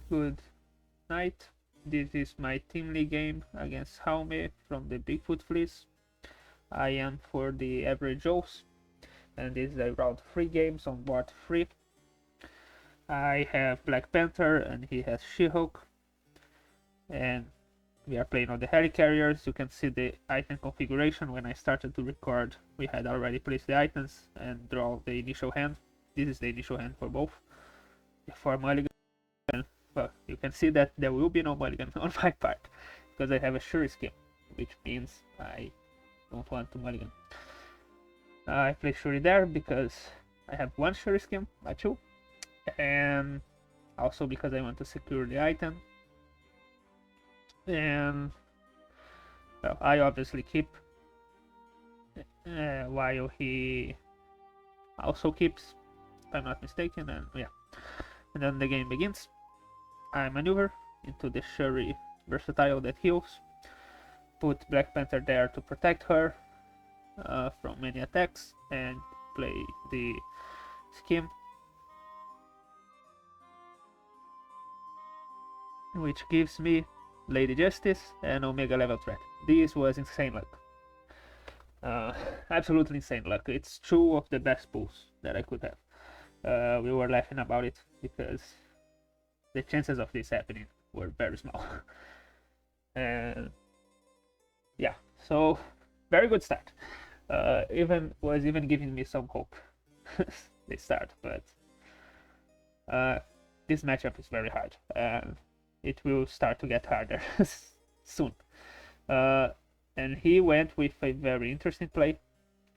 Good night. This is my team league game against Jaume from the Bigfoot Fleas. I am for the average Joes, and this is a round 3 games on board 3. I have Black Panther and he has She-Hulk, and we are playing on the helicarriers. You can see the item configuration. When I started to record, we had already placed the items and draw the initial hand. This is the initial hand for both. For mulligan, well, you can see that there will be no mulligan on my part because I have a Shuri skin, which means I don't want to mulligan. I play Shuri there because I have one Shuri skin, not two, and also because I want to secure the item. And well, I obviously keep while he also keeps, if I'm not mistaken, and yeah. And then the game begins. I maneuver into the Shuri versatile that heals, put Black Panther there to protect her from many attacks, and play the scheme, which gives me Lady Justice and Omega level threat. This was insane luck. Absolutely insane luck. It's 2 of the best pulls that I could have. We were laughing about it because the chances of this happening were very small. And yeah, so very good start. Even giving me some hope they start, but this matchup is very hard, and it will start to get harder soon. And he went with a very interesting play,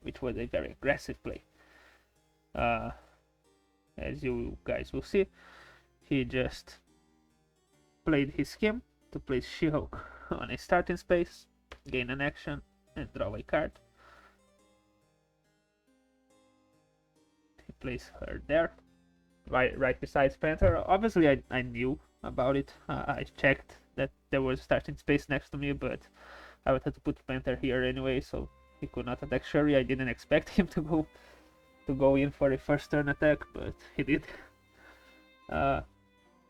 which was a very aggressive play. As you guys will see, he just played his scheme to place She-Hulk on a starting space, gain an action, and draw a card. He placed her there, right beside Panther. Obviously, I knew about it. I checked that there was starting space next to me, but I wanted to put Panther here anyway, so he could not attack Shuri. I didn't expect him to go in for a first turn attack, but he did.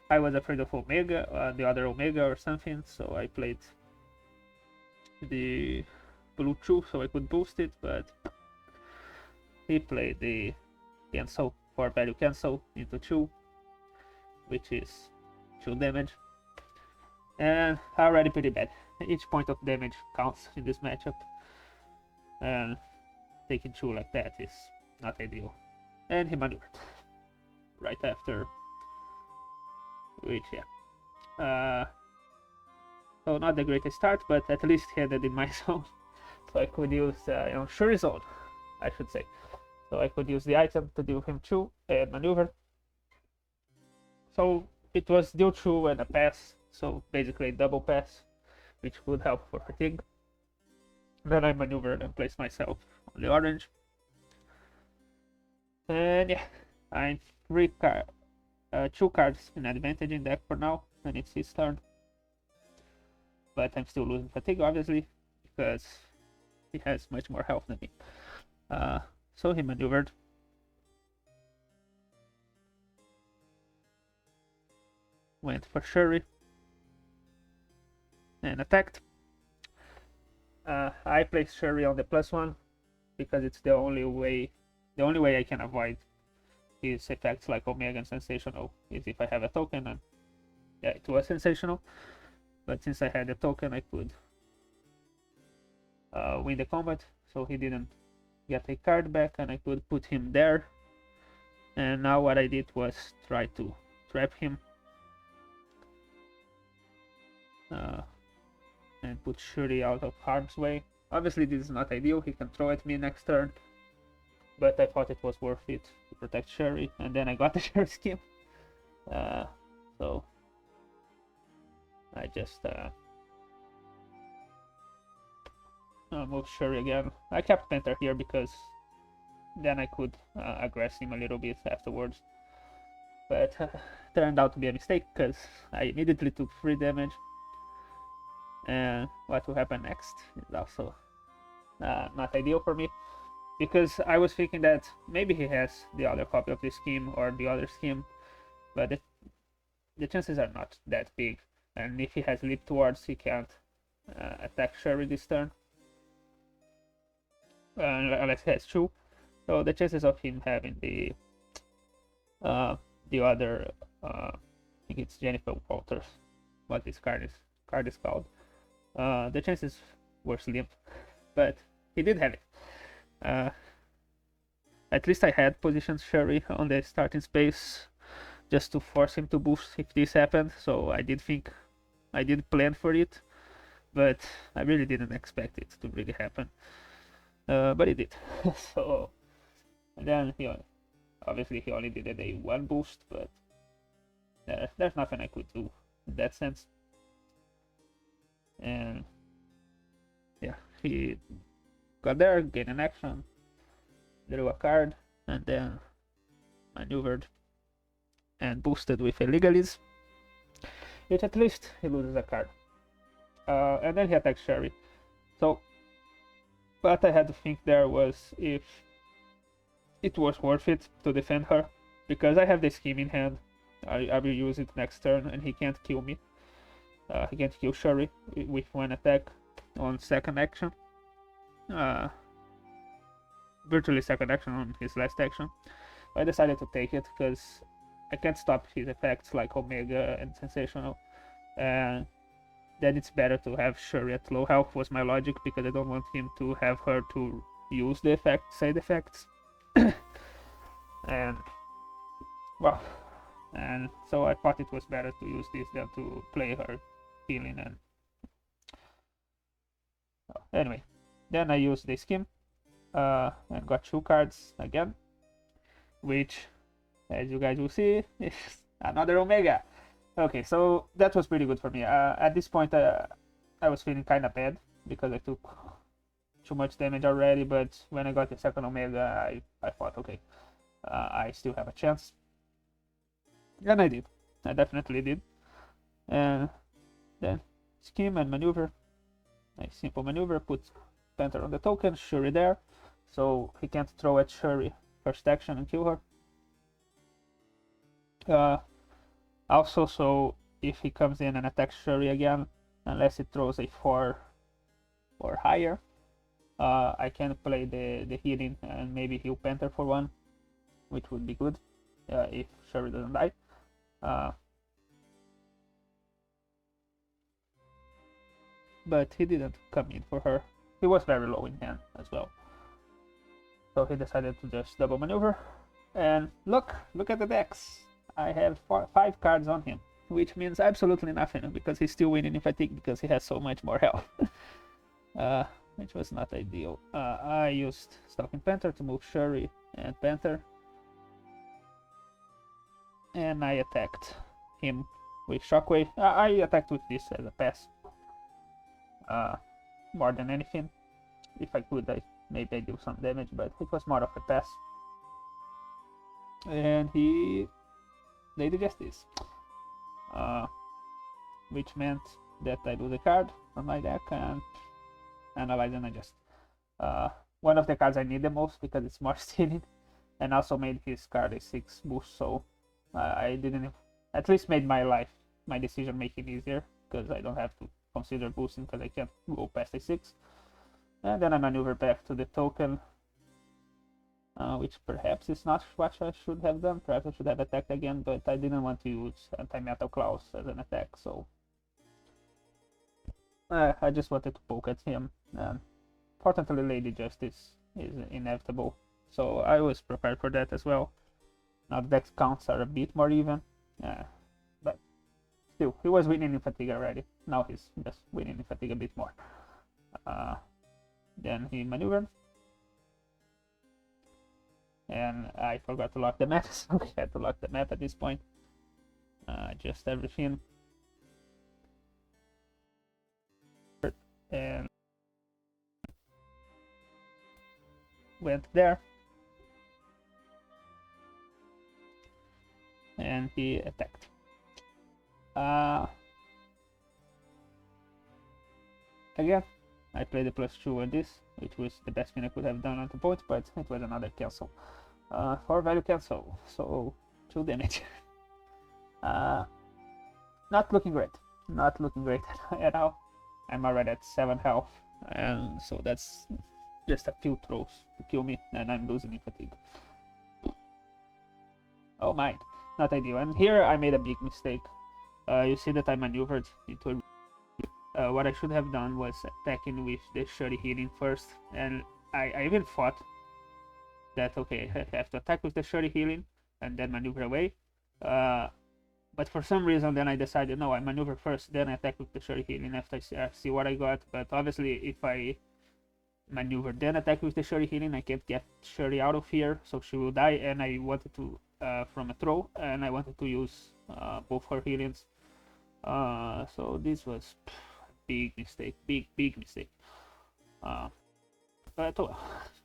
I was afraid of Omega, the other Omega or something, so I played the blue 2 so I could boost it, but he played the cancel for value cancel into 2, which is 2 damage, and already pretty bad. Each point of damage counts in this matchup, and taking 2 like that is not ideal. And he maneuvered right after, which yeah, so not the greatest start, but at least he had it in my zone, so I could use Shuri zone, I should say. So I could use the item to deal him 2 and maneuver. So it was deal 2 and a pass, so basically a double pass, which would help for fatigue. Then I maneuvered and placed myself on the orange. And yeah, I'm 2 cards in advantage in deck for now, and it's his turn. But I'm still losing fatigue, obviously, because he has much more health than me. So he maneuvered. Went for Shuri. And attacked. I placed Shuri on the +1 because it's the only way I can avoid his effects like Omega and Sensational is if I have a token, and yeah, it was Sensational, but since I had a token I could win the combat, so he didn't get a card back and I could put him there. And now what I did was try to trap him and put Shuri out of harm's way. Obviously this is not ideal, he can throw at me next turn, but I thought it was worth it to protect Shuri, and then I got the Shuri scheme. So I just moved Shuri again. I kept Panther here because then I could aggress him a little bit afterwards, but turned out to be a mistake because I immediately took 3 damage. And what will happen next is also not ideal for me, because I was thinking that maybe he has the other copy of this scheme or the other scheme, but the chances are not that big. And if he has leap towards, he can't attack Sherry this turn, unless he has 2. So the chances of him having the other, I think it's Jennifer Walters, what this card is called. The chances were slim, but he did have it. At least I had positioned Sherry on the starting space just to force him to boost if this happened. So I did plan for it, but I really didn't expect it to really happen. But it did. So and then obviously he only did a day 1 boost, but there's nothing I could do in that sense. And yeah, he got there, gained an action, drew a card, and then maneuvered and boosted with a Legalis, which at least he loses a card. And then he attacks Sherry. So what I had to think there was if it was worth it to defend her, because I have the scheme in hand. I will use it next turn, and he can't kill me. He can't kill Sherry with 1 attack on second action. Virtually second action on his last action. I decided to take it because I can't stop his effects like Omega and Sensational. And then it's better to have Sherry at low health was my logic, because I don't want him to have her to use the side effects. And well, and so I thought it was better to use this than to play her healing. And anyway, then I used the scheme and got 2 cards again, which, as you guys will see, is another Omega. Okay, so that was pretty good for me. At this point, I was feeling kind of bad because I took too much damage already, but when I got the second Omega, I thought, okay, I still have a chance. And I did. I definitely did. And then scheme and maneuver. A simple maneuver, puts Panther on the token, Shuri there, so he can't throw at Shuri first action and kill her. Also, so if he comes in and attacks Shuri again, unless it throws a 4 or higher, I can play the healing and maybe heal Panther for 1, which would be good if Shuri doesn't die. But he didn't come in for her. He was very low in hand as well. So he decided to just double maneuver. And look at the decks. I have 5 cards on him, which means absolutely nothing because he's still winning in fatigue because he has so much more health. Which was not ideal. I used Stalking Panther to move Shuri and Panther. And I attacked him with Shockwave. I attacked with this as a pass. More than anything. If I could, maybe I do some damage, but it was more of a pass. And he did just this. Which meant that I lose a card from my deck and analyze and adjust. One of the cards I need the most because it's more stealing, and also made his card a 6 boost, so I didn't, at least made my decision making easier because I don't have to consider boosting because I can't go past a 6. And then I maneuver back to the token, which perhaps is not what I should have done. Perhaps I should have attacked again, but I didn't want to use Anti-Metal Claws as an attack, so I just wanted to poke at him. Fortunately, Lady Justice is inevitable, so I was prepared for that as well. Now the deck counts are a bit more even, but still, he was winning in fatigue already. Now he's just winning in fatigue a bit more. Then he maneuvered, and I forgot to lock the map, so we had to lock the map at this point. Just everything. And went there. And he attacked. Again, I played a +2 on this, which was the best thing I could have done at the point, but it was another cancel. 4 value cancel, so 2 damage. not looking great. Not looking great at all. I'm already at 7 health, and so that's just a few throws to kill me, and I'm losing in fatigue. Oh my, not ideal. And here I made a big mistake. You see that I maneuvered into what I should have done was attacking with the Shuri healing first, and I even thought that okay, I have to attack with the Shuri healing and then maneuver away. But for some reason, then I decided no, I maneuver first, then I attack with the Shuri healing after I see what I got. But obviously, if I maneuver then attack with the Shuri healing, I can't get Shuri out of here, so she will die. And I wanted to from a throw, and I wanted to use both her healings. So this was big mistake, big mistake. But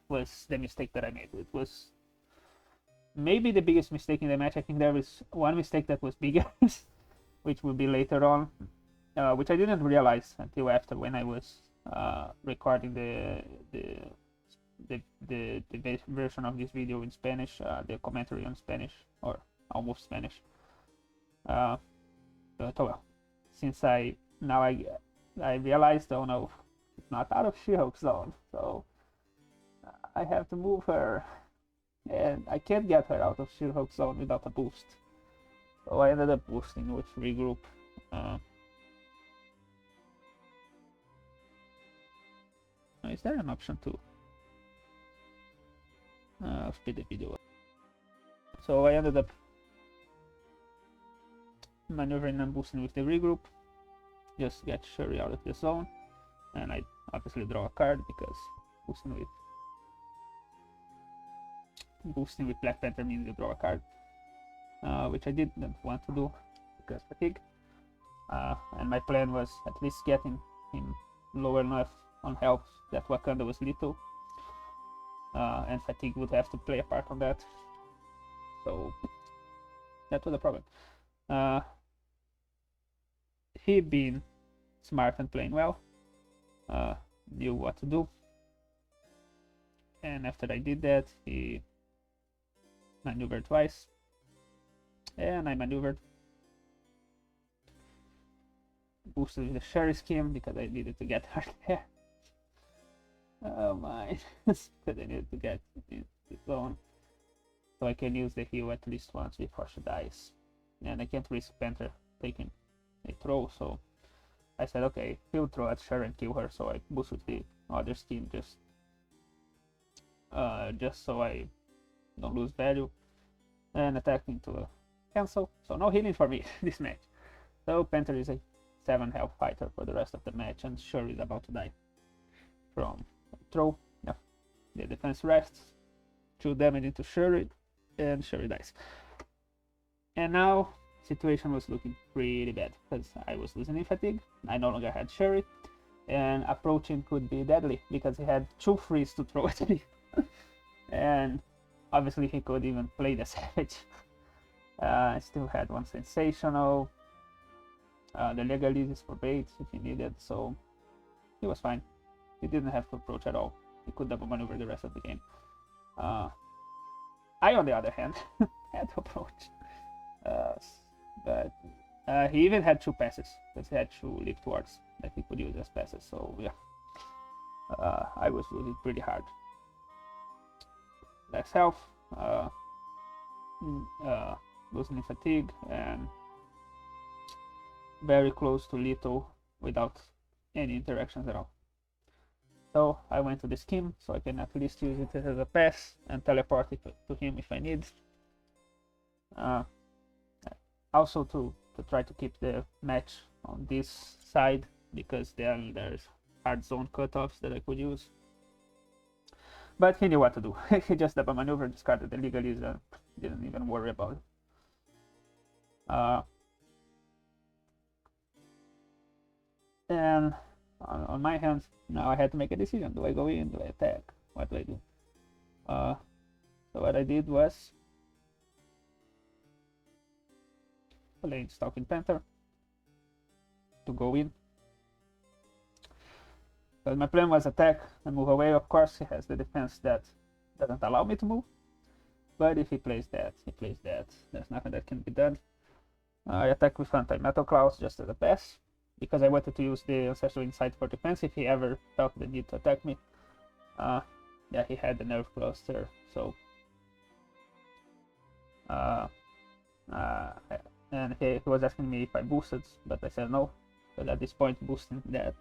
was the mistake that I made. It was maybe the biggest mistake in the match. I think there was one mistake that was bigger, which will be later on, which I didn't realize until after when I was recording the version of this video in Spanish, the commentary on Spanish or almost Spanish. But oh well, since I realized, oh no, it's not out of She-Hulk zone, so I have to move her, and I can't get her out of She-Hulk zone without a boost. So I ended up boosting with regroup. Is there an option to speed the video up? So I ended up maneuvering and boosting with the regroup, just get Shuri out of the zone, and I obviously draw a card because boosting with Black Panther means you draw a card, which I didn't want to do because fatigue, and my plan was at least getting him low enough on health that Wakanda was little, and fatigue would have to play a part on that, so that was the problem. He being smart and playing well, knew what to do, and after I did that, he maneuvered twice, and I maneuvered, boosted with the Shuri scheme because I needed to get her there. Oh my, because I needed to get in the zone so I can use the heal at least once before she dies, and I can't risk Panther taking a throw, so I said okay, he'll throw at Shuri and kill her, so I boosted the other scheme just so I don't lose value, and attacked into a cancel, so no healing for me this match. So Panther is a 7 health fighter for the rest of the match, and Shuri is about to die from throw. Yeah, the defense rests, 2 damage into Shuri, and Shuri dies. And now situation was looking pretty bad because I was losing in fatigue, I no longer had Shuri, and approaching could be deadly because he had 2 frees to throw at me. And obviously he could even play the Savage. I still had 1 sensational, the Legalities for bait if he needed, so he was fine. He didn't have to approach at all. He could double maneuver the rest of the game. I, on the other hand, had to approach. But he even had 2 passes, because he had 2 leap towards that he could use as passes, so yeah. I was losing pretty hard. Less health, losing in fatigue, and very close to lethal without any interactions at all. So I went to the scheme so I can at least use it as a pass and teleport it to him if I need. Also to try to keep the match on this side, because then there's hard zone cutoffs that I could use. But he knew what to do. He just double maneuver, discarded the Legalities, and didn't even worry about it. And on my hands, now I had to make a decision. Do I go in? Do I attack? What do I do? So what I did was playing Stalking Panther to go in. But my plan was attack and move away. Of course, he has the defense that doesn't allow me to move. But if he plays that, he plays that. There's nothing that can be done. I attack with anti-metal claws just as a pass, because I wanted to use the Ancestral Insight for defense if he ever felt the need to attack me. Yeah, he had the nerve cluster, so and he was asking me if I boosted, but I said no, because at this point boosting that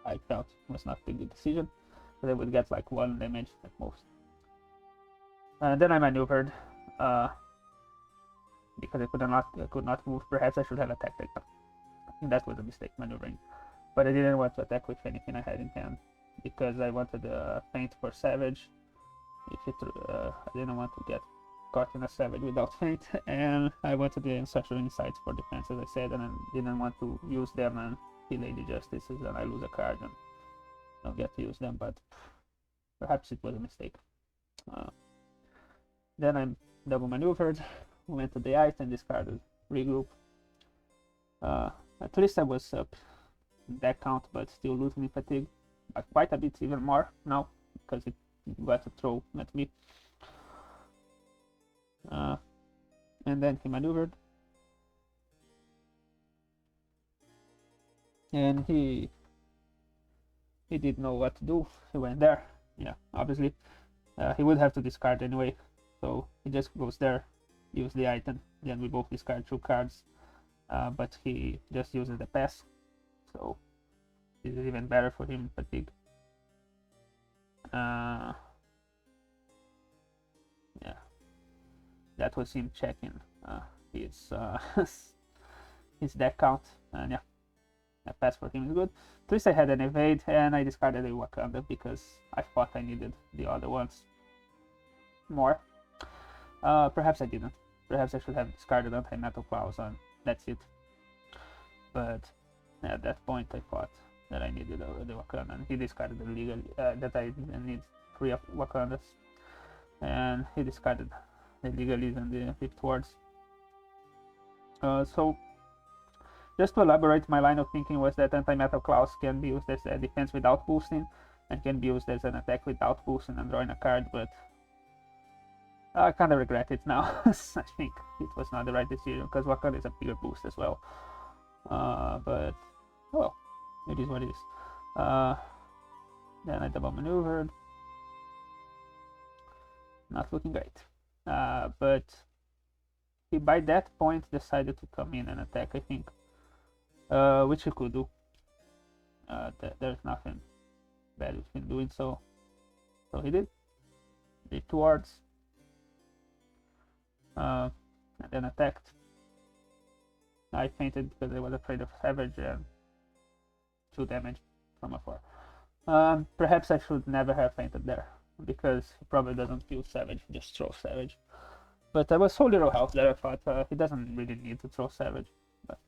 I felt was not a good decision, because I would get like 1 damage at most. And then I maneuvered, because I could not move. Perhaps I should have attacked. I think that was a mistake, maneuvering. But I didn't want to attack with anything I had in hand, because I wanted a feint for Savage. I didn't want to get caught in a Savage without feint, and I wanted the Ancestral Insights for defense, as I said, and I didn't want to use them and delay the Justices, and I lose a card and don't get to use them, but perhaps it was a mistake. Then I double maneuvered, went to the ice and discarded regroup. At least I was up deck count, but still losing fatigue, but quite a bit, even more now, because it got to throw at me. And then he maneuvered, and he didn't know what to do. He went there. Yeah, obviously he would have to discard anyway, so he just goes there, use the item, then we both discard 2 cards, but he just uses the pass, so this is even better for him. Fatigue. Yeah, that was him checking his his deck count, and yeah, a pass for him is good. At least I had an evade, and I discarded a Wakanda because I thought I needed the other ones more. Perhaps I didn't. Perhaps I should have discarded anti-metal claws, and that's it. But at that point I thought that I needed the Wakanda, and he discarded the legal that I didn't need 3 of Wakandas, and he discarded the legalies and the fifth wards. So just to elaborate, my line of thinking was that anti-metal claws can be used as a defense without boosting, and can be used as an attack without boosting and drawing a card, but I kind of regret it now. I think it was not the right decision, because Wakanda is a bigger boost as well. But well, it is what it is. Then I double maneuvered. Not looking great. But he by that point decided to come in and attack, I think, which he could do. There's nothing bad with him doing so. So he did. Did 2 wards. And then attacked. I fainted because I was afraid of Savage, and 2 damage from afar. Perhaps I should never have fainted there, because he probably doesn't feel Savage, just throw Savage. But I was so little health that I thought he doesn't really need to throw Savage. But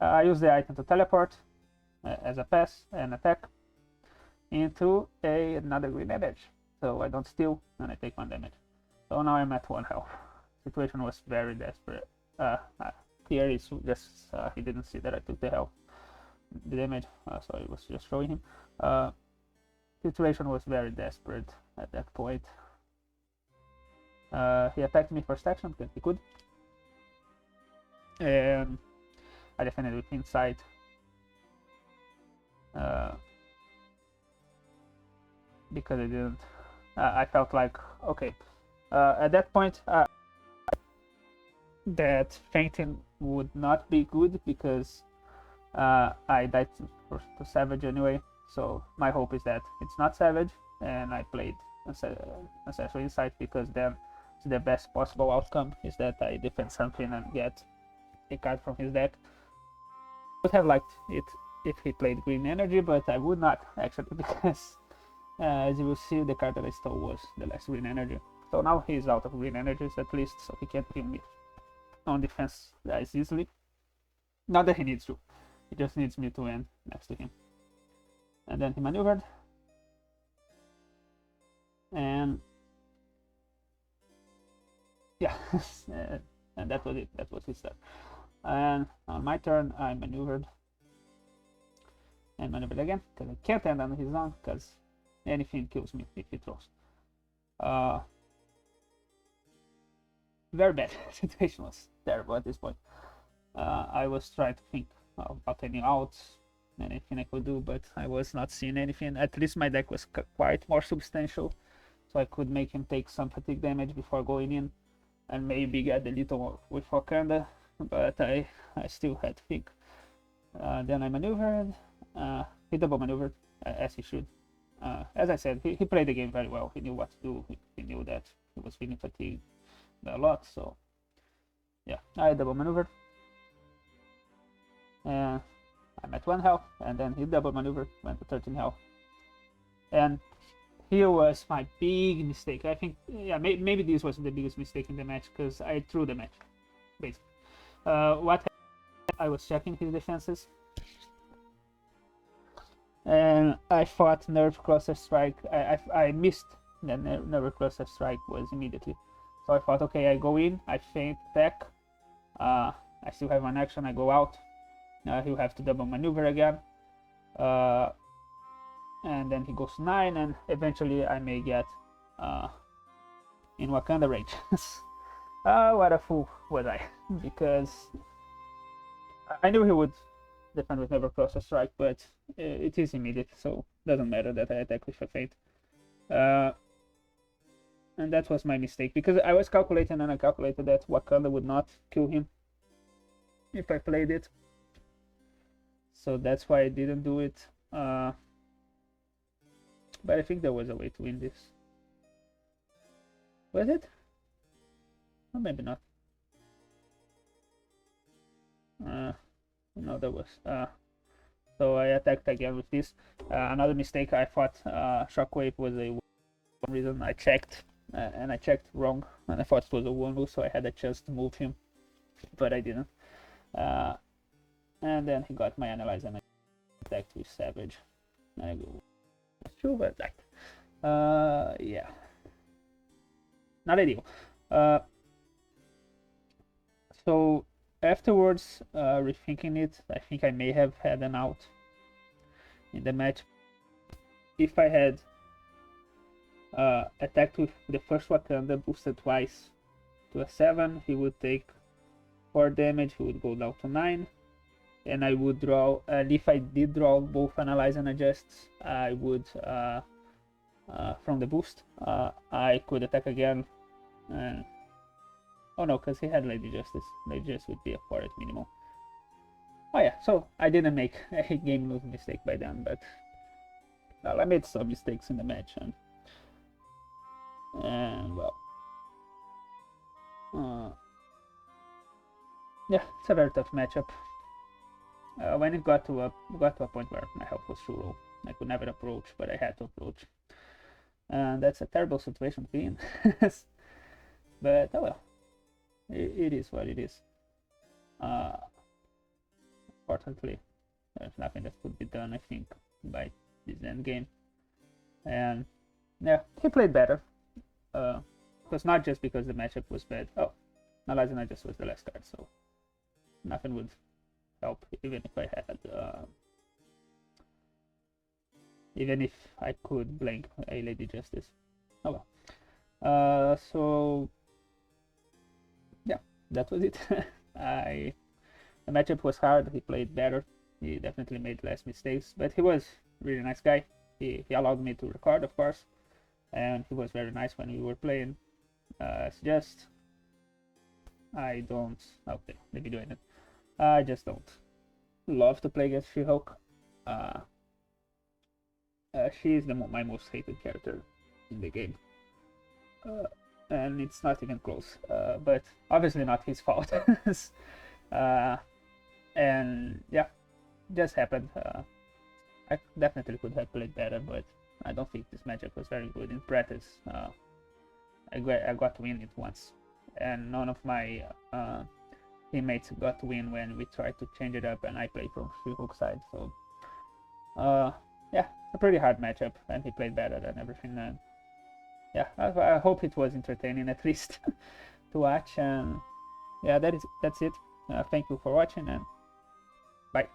I used the item to teleport as a pass and attack into another green damage. So I don't steal, and I take 1 damage. So now I'm at 1 health. Situation was very desperate. Here is just he didn't see that I took the damage, so I was just showing him. Situation was very desperate at that point. He attacked me first action because he could, and I defended with Insight. Because I didn't. I felt like, okay, at that point that fainting would not be good, because I died to Savage anyway. So my hope is that it's not Savage, and I played Ancestral Insight, because then the best possible outcome is that I defend something and get a card from his deck. I would have liked it if he played Green Energy, but I would not actually, because as you will see, the card that I stole was the last Green Energy. So now he's out of Green Energies at least, so he can't kill me on defense as easily. Not that he needs to, he just needs me to end next to him. And then he maneuvered, and yeah, and that was it. That was his turn. And on my turn, I maneuvered and maneuvered again, because I can't end on his own, because anything kills me if he throws. Very bad. Situation was terrible at this point. I was trying to think about any outs, anything I could do, but I was not seeing anything. At least my deck was quite more substantial, so I could make him take some fatigue damage before going in, and maybe get a little more with Wakanda, but I still had to think. Then I maneuvered, he double maneuvered, as he should. As I said, he played the game very well. He knew what to do. He knew that he was feeling fatigued a lot, so yeah, I double maneuvered. And I'm at 1 health, and then he double maneuvered, went to 13 health. And here was my big mistake. I think, yeah, maybe this was the biggest mistake in the match, because I threw the match, basically. What happened, I was checking his defenses, and I thought Nerve Cluster Strike. I missed the Nerve Cluster Strike was immediately. So I thought, okay, I go in, I feint attack. I still have one action, I go out. He'll have to double maneuver again. And then he goes 9, and eventually I may get in Wakanda range. What a fool was I, because I knew he would defend with Never Cluster Strike, but it is immediate, so doesn't matter that I attack with a feint. And that was my mistake, because I was calculating, and I calculated that Wakanda would not kill him if I played it. So that's why I didn't do it. But I think there was a way to win this. Was it? Or maybe not. No, there was. So I attacked again with this. Another mistake, I thought Shockwave was a reason. I checked, and I checked wrong, and I thought it was a Wundu, so I had a chance to move him, but I didn't. And then he got my Analyze, and I attacked with Savage. I go sure, but yeah, not ideal. So afterwards, rethinking it, I think I may have had an out in the match. If I had attacked with the first Wakanda, boosted twice to a 7, he would take 4 damage, he would go down to 9. And I would draw, and if I did draw both Analyze and Adjusts, I would, from the boost, I could attack again. Oh no, because he had Lady Justice. Lady Justice would be a 4 at minimum. Oh yeah, so I didn't make a game losing mistake by then, but well, I made some mistakes in the match, and well, yeah, it's a very tough matchup. When it got to a point where my health was too low, I could never approach, but I had to approach, and that's a terrible situation to be in. But oh well, it is what it is. Unfortunately, there's nothing that could be done, I think, by this end game. And yeah, he played better. It was not just because the matchup was bad. Oh, Analyze and Adjust was the last card, so nothing would help, even if I had even if I could blank a Lady Justice. Oh well. So yeah, that was it. The matchup was hard. He played better. He definitely made less mistakes, but he was a really nice guy. He allowed me to record, of course, and he was very nice when we were playing. It's just I don't. Okay, the video ended. I just don't love to play against She-Hulk. She is my most hated character in the game, and it's not even close. But obviously not his fault. And yeah, just happened. I definitely could have played better, but I don't think this matchup was very good in practice. I got to win it once, and none of my teammates got to win when we tried to change it up, and I played from She-Hulk side. So yeah, a pretty hard matchup, and he played better than everything. And yeah, I hope it was entertaining at least to watch. And yeah, that's it. Thank you for watching, and bye.